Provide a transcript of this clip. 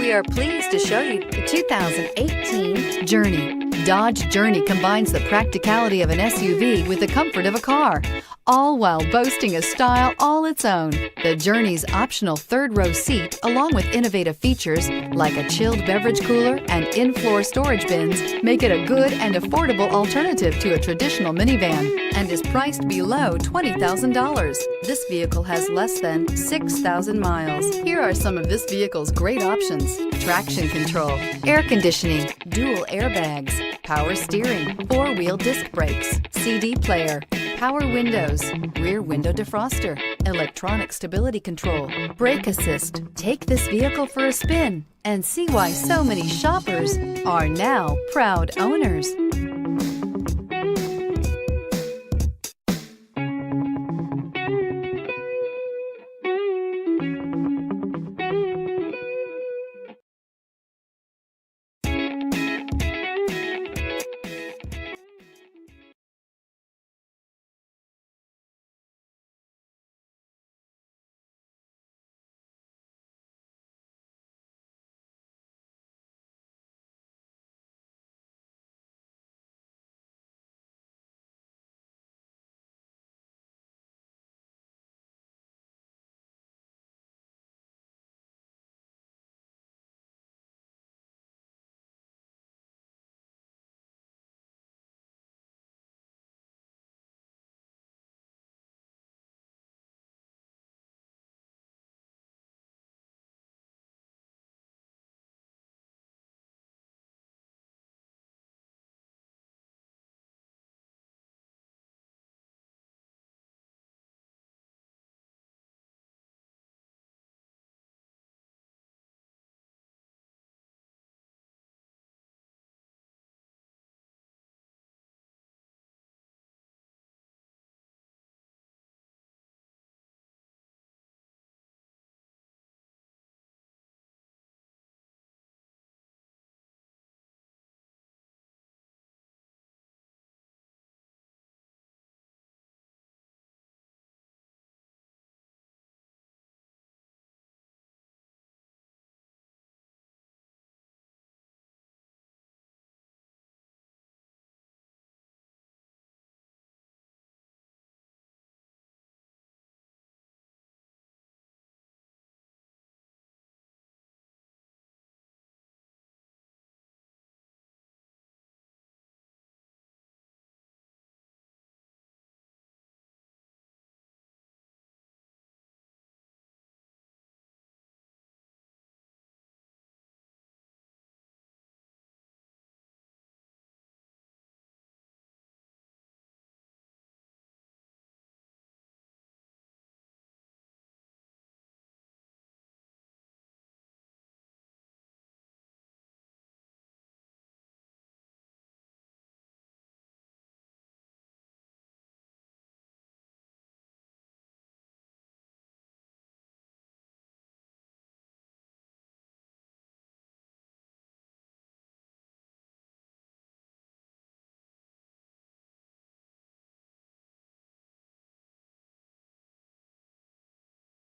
We are pleased to show you the 2018 Journey. Dodge Journey combines the practicality of an SUV with the comfort of a car, all while boasting a style all its own. The Journey's optional third-row seat, along with innovative features like a chilled beverage cooler and in-floor storage bins, make it a good and affordable alternative to a traditional minivan and is priced below $20,000. This vehicle has less than 6,000 miles. Here are some of this vehicle's great options: traction control, air conditioning, dual airbags, power steering, four-wheel disc brakes, CD player, power windows, rear window defroster, electronic stability control, brake assist. Take this vehicle for a spin and see why so many shoppers are now proud owners.